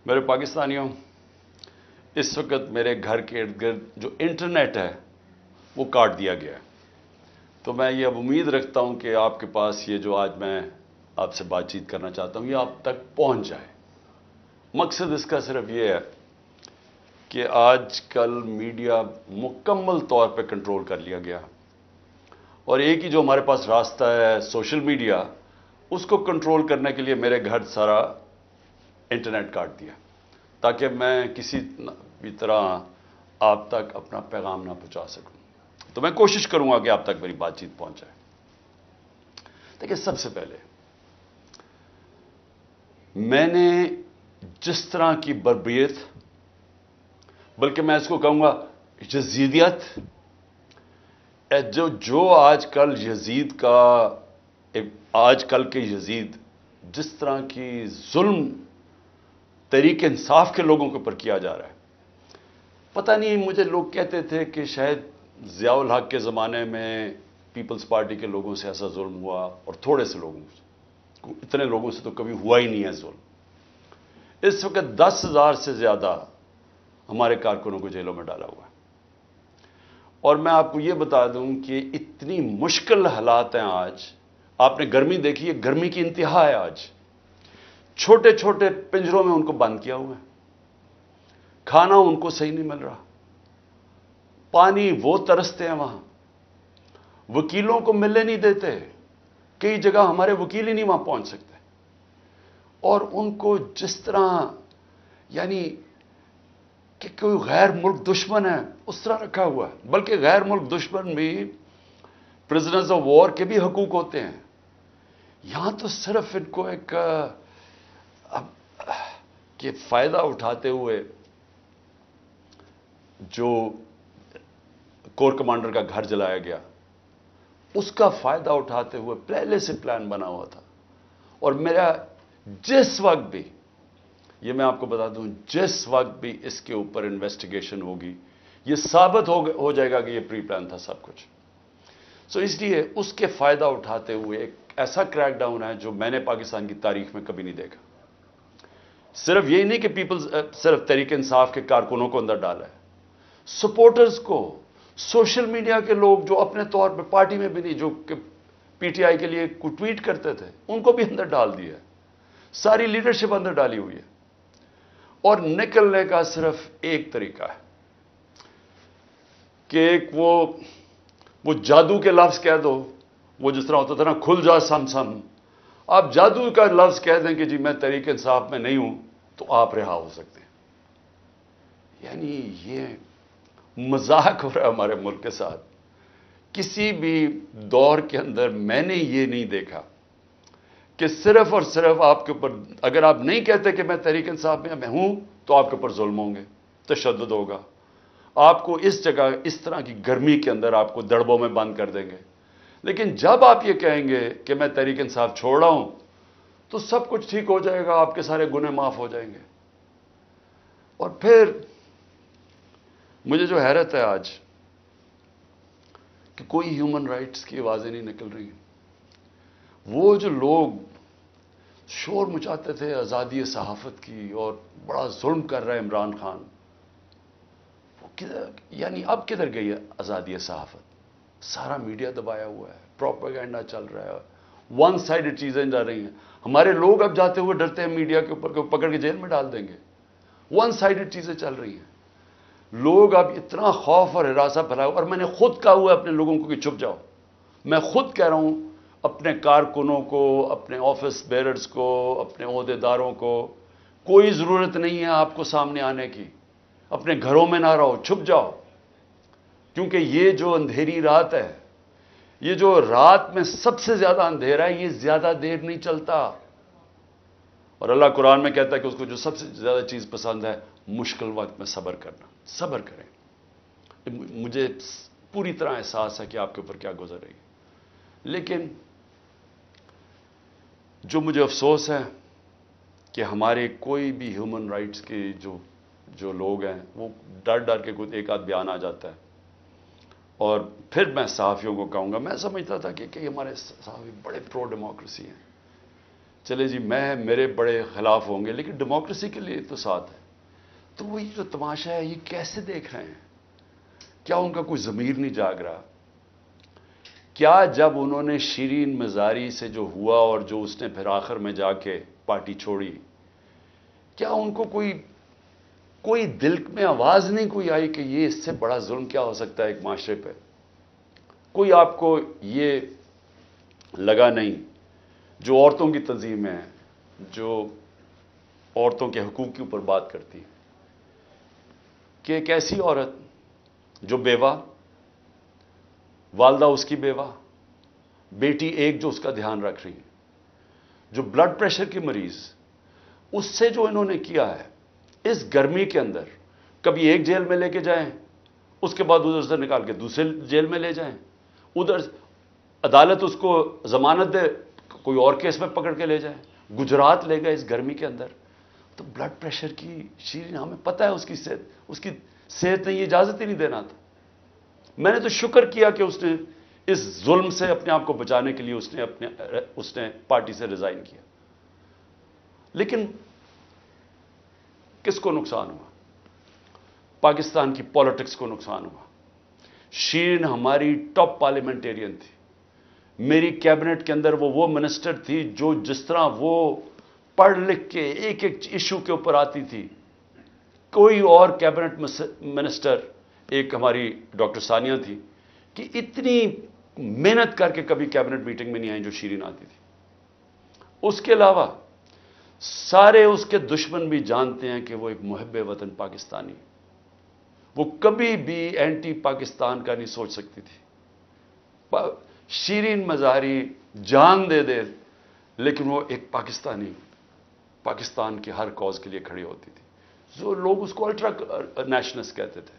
میرے پاکستانیوں، اس وقت میرے گھر کے ارد گرد جو انٹرنیٹ ہے وہ کاٹ دیا گیا ہے۔ تو میں یہ اب امید رکھتا ہوں کہ آپ کے پاس یہ جو آج میں آپ سے بات چیت کرنا چاہتا ہوں یہ آپ تک پہنچ جائے۔ مقصد اس کا صرف یہ ہے کہ آج کل میڈیا مکمل طور پہ کنٹرول کر لیا گیا، اور ایک ہی جو ہمارے پاس راستہ ہے سوشل میڈیا، اس کو کنٹرول کرنے کے لیے میرے گھر سارا انٹرنیٹ کاٹ دیا تاکہ میں کسی بھی طرح آپ تک اپنا پیغام نہ پہنچا سکوں۔ تو میں کوشش کروں گا کہ آپ تک میری بات چیت پہنچ جائے۔ دیکھیں، سب سے پہلے میں نے جس طرح کی بربریت، بلکہ میں اس کو کہوں گا یزیدیت، جو آج کل یزید کا، آج کل کے یزید جس طرح کی ظلم تحریک انصاف کے لوگوں کے اوپر کیا جا رہا ہے، پتہ نہیں، مجھے لوگ کہتے تھے کہ شاید ضیاء الحق کے زمانے میں پیپلز پارٹی کے لوگوں سے ایسا ظلم ہوا، اور تھوڑے سے لوگوں سے، اتنے لوگوں سے تو کبھی ہوا ہی نہیں ہے ظلم۔ اس وقت 10,000 سے زیادہ ہمارے کارکنوں کو جیلوں میں ڈالا ہوا ہے، اور میں آپ کو یہ بتا دوں کہ اتنی مشکل حالات ہیں آج۔ آپ نے گرمی دیکھی ہے، گرمی کی انتہا ہے آج۔ چھوٹے چھوٹے پنجروں میں ان کو بند کیا ہوا ہے، کھانا ان کو صحیح نہیں مل رہا، پانی وہ ترستے ہیں وہاں، وکیلوں کو ملنے نہیں دیتے، کئی جگہ ہمارے وکیل ہی نہیں وہاں پہنچ سکتے، اور ان کو جس طرح یعنی کہ کوئی غیر ملک دشمن ہے اس طرح رکھا ہوا ہے۔ بلکہ غیر ملک دشمن بھی پرزنرز آف وار کے بھی حقوق ہوتے ہیں، یہاں تو صرف ان کو ایک کہ فائدہ اٹھاتے ہوئے جو کور کمانڈر کا گھر جلایا گیا، اس کا فائدہ اٹھاتے ہوئے پہلے سے پلان بنا ہوا تھا۔ اور میرا جس وقت بھی، یہ میں آپ کو بتا دوں، جس وقت بھی اس کے اوپر انویسٹیگیشن ہوگی یہ ثابت ہو جائے گا کہ یہ پری پلان تھا سب کچھ۔ سو اس لیے اس کے فائدہ اٹھاتے ہوئے ایک ایسا کریک ڈاؤن ہے جو میں نے پاکستان کی تاریخ میں کبھی نہیں دیکھا۔ صرف یہی نہیں کہ صرف تحریک انصاف کے کارکنوں کو اندر ڈالا ہے، سپورٹرز کو، سوشل میڈیا کے لوگ جو اپنے طور پہ پارٹی میں بھی نہیں، جو کہ پی ٹی آئی کے لیے ٹویٹ کرتے تھے، ان کو بھی اندر ڈال دیا ہے، ساری لیڈرشپ اندر ڈالی ہوئی ہے۔ اور نکلنے کا صرف ایک طریقہ ہے کہ ایک وہ جادو کے لفظ کہہ دو، وہ جس طرح ہوتا تھا نا، کھل جا سم سم، آپ جادو کا لفظ کہہ دیں کہ جی میں تحریک انصاف میں نہیں ہوں، تو آپ رہا ہو سکتے ہیں۔ یعنی یہ مذاق ہو رہا ہے ہمارے ملک کے ساتھ۔ کسی بھی دور کے اندر میں نے یہ نہیں دیکھا کہ صرف اور صرف آپ کے اوپر، اگر آپ نہیں کہتے کہ میں تحریک انصاف میں ہوں، تو آپ کے اوپر ظلم ہوں گے، تشدد ہوگا، آپ کو اس جگہ اس طرح کی گرمی کے اندر آپ کو دڑبوں میں بند کر دیں گے۔ لیکن جب آپ یہ کہیں گے کہ میں تحریک انصاف چھوڑ رہا ہوں، تو سب کچھ ٹھیک ہو جائے گا، آپ کے سارے گناہ معاف ہو جائیں گے۔ اور پھر مجھے جو حیرت ہے آج کہ کوئی ہیومن رائٹس کی آوازیں نہیں نکل رہی ہیں۔ وہ جو لوگ شور مچاتے تھے آزادی صحافت کی اور بڑا ظلم کر رہا ہے عمران خان، وہ یعنی اب کدھر گئی ہے آزادی صحافت؟ سارا میڈیا دبایا ہوا ہے، پروپیگنڈا چل رہا ہے، ون سائیڈڈ چیزیں جا رہی ہیں۔ ہمارے لوگ اب جاتے ہوئے ڈرتے ہیں میڈیا کے اوپر کہ وہ پکڑ کے جیل میں ڈال دیں گے۔ ون سائیڈڈ چیزیں چل رہی ہیں، لوگ اب اتنا خوف اور ہراساں پھیلایا، اور میں نے خود کہا ہوا ہے اپنے لوگوں کو کہ چھپ جاؤ۔ میں خود کہہ رہا ہوں اپنے کارکنوں کو، اپنے آفس بیررز کو، اپنے عہدیداروں کو، کوئی ضرورت نہیں ہے آپ کو سامنے آنے کی، اپنے گھروں میں نہ رہو، چھپ جاؤ، کیونکہ یہ جو اندھیری رات ہے، یہ جو رات میں سب سے زیادہ اندھیرا ہے، یہ زیادہ دیر نہیں چلتا۔ اور اللہ قرآن میں کہتا ہے کہ اس کو جو سب سے زیادہ چیز پسند ہے، مشکل وقت میں صبر کرنا۔ صبر کریں۔ مجھے پوری طرح احساس ہے کہ آپ کے اوپر کیا گزر رہی ہے، لیکن جو مجھے افسوس ہے کہ ہمارے کوئی بھی ہیومن رائٹس کے جو لوگ ہیں، وہ ڈر ڈر کے کوئی ایک آدھ بیان آ جاتا ہے، اور پھر میں صحافیوں کو کہوں گا، میں سمجھتا تھا کہ ہمارے صحافی بڑے پرو ڈیموکریسی ہیں، چلے جی میرے بڑے خلاف ہوں گے لیکن ڈیموکریسی کے لیے تو ساتھ ہے. تو وہ یہ جو تماشا ہے یہ کیسے دیکھ رہے ہیں؟ کیا ان کا کوئی ضمیر نہیں جاگ رہا؟ کیا جب انہوں نے شیرین مزاری سے جو ہوا اور جو اس نے پھر آخر میں جا کے پارٹی چھوڑی، کیا ان کو کوئی دل میں آواز نہیں کوئی آئی کہ یہ اس سے بڑا ظلم کیا ہو سکتا ہے ایک معاشرے پہ؟ کوئی آپ کو یہ لگا نہیں؟ جو عورتوں کی تنظیمیں ہیں، جو عورتوں کے حقوق کے اوپر بات کرتی ہیں، کہ ایک ایسی عورت جو بیوہ، والدہ اس کی بیوہ، بیٹی ایک جو اس کا دھیان رکھ رہی ہے، جو بلڈ پریشر کی مریض، اس سے جو انہوں نے کیا ہے اس گرمی کے اندر، کبھی ایک جیل میں لے کے جائیں، اس کے بعد ادھر سے نکال کے دوسرے جیل میں لے جائیں، ادھر عدالت اس کو ضمانت دے کوئی اور کیس میں پکڑ کے لے جائیں، گجرات لے گئے اس گرمی کے اندر. تو بلڈ پریشر کی شیرین، ہمیں پتہ ہے اس کی صحت نے یہ اجازت ہی نہیں دینا تھا. میں نے تو شکر کیا کہ اس نے اس ظلم سے اپنے آپ کو بچانے کے لیے اس نے پارٹی سے ریزائن کیا. لیکن کس کو نقصان ہوا؟ پاکستان کی پالیٹکس کو نقصان ہوا. شیرین ہماری ٹاپ پارلیمنٹیرین تھی. میری کیبنٹ کے اندر وہ منسٹر تھی جو جس طرح وہ پڑھ لکھ کے ایک ایک ایشو کے اوپر آتی تھی، کوئی اور کیبنٹ منسٹر، ایک ہماری ڈاکٹر ثانیہ تھی، کہ اتنی محنت کر کے کبھی کیبنٹ میٹنگ میں نہیں آئی جو شیرین آتی تھی. اس کے علاوہ سارے اس کے دشمن بھی جانتے ہیں کہ وہ ایک محب وطن پاکستانی، وہ کبھی بھی اینٹی پاکستان کا نہیں سوچ سکتی تھی. شیرین مزاری جان دے لیکن وہ ایک پاکستان کے ہر کاز کے لیے کھڑی ہوتی تھی. جو لوگ اس کو الٹرا نیشنلسٹ کہتے تھے،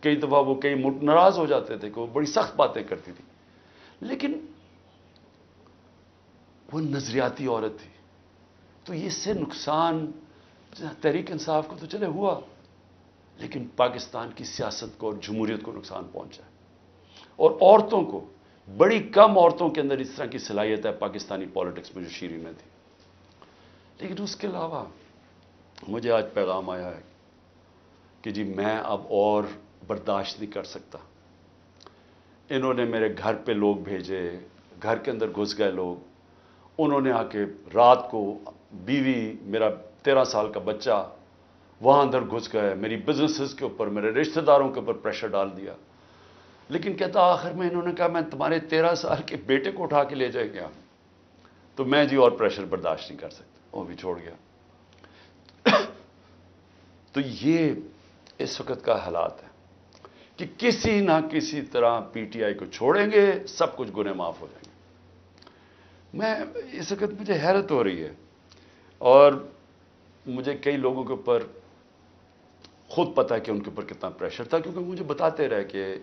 کئی دفعہ وہ کئی ناراض ہو جاتے تھے کہ وہ بڑی سخت باتیں کرتی تھی، لیکن وہ نظریاتی عورت تھی. تو اس سے نقصان تحریک انصاف کو تو چلے ہوا، لیکن پاکستان کی سیاست کو اور جمہوریت کو نقصان پہنچا. اور عورتوں کو، بڑی کم عورتوں کے اندر اس طرح کی صلاحیت ہے پاکستانی پالیٹکس میں جو شیرین میں تھی. لیکن اس کے علاوہ مجھے آج پیغام آیا ہے کہ جی میں اب اور برداشت نہیں کر سکتا. انہوں نے میرے گھر پہ لوگ بھیجے، گھر کے اندر گھس گئے لوگ. انہوں نے آ کے رات کو بیوی، میرا 13 سال کا بچہ وہاں اندر گھس گئے، میری بزنسز کے اوپر، میرے رشتہ داروں کے اوپر پریشر ڈال دیا. لیکن کہتا آخر میں انہوں نے کہا میں تمہارے 13 سال کے بیٹے کو اٹھا کے لے جائے گیا. تو میں جی اور پریشر برداشت نہیں کر سکتا، وہ بھی چھوڑ گیا. تو یہ اس وقت کا حالات ہے کہ کسی نہ کسی طرح پی ٹی آئی کو چھوڑیں گے، سب کچھ گناہ معاف ہو جائیں گے. میں اس وقت مجھے حیرت ہو رہی ہے، اور مجھے کئی لوگوں کے اوپر خود پتا ہے کہ ان کے اوپر کتنا پریشر تھا، کیونکہ مجھے بتاتے رہے کہ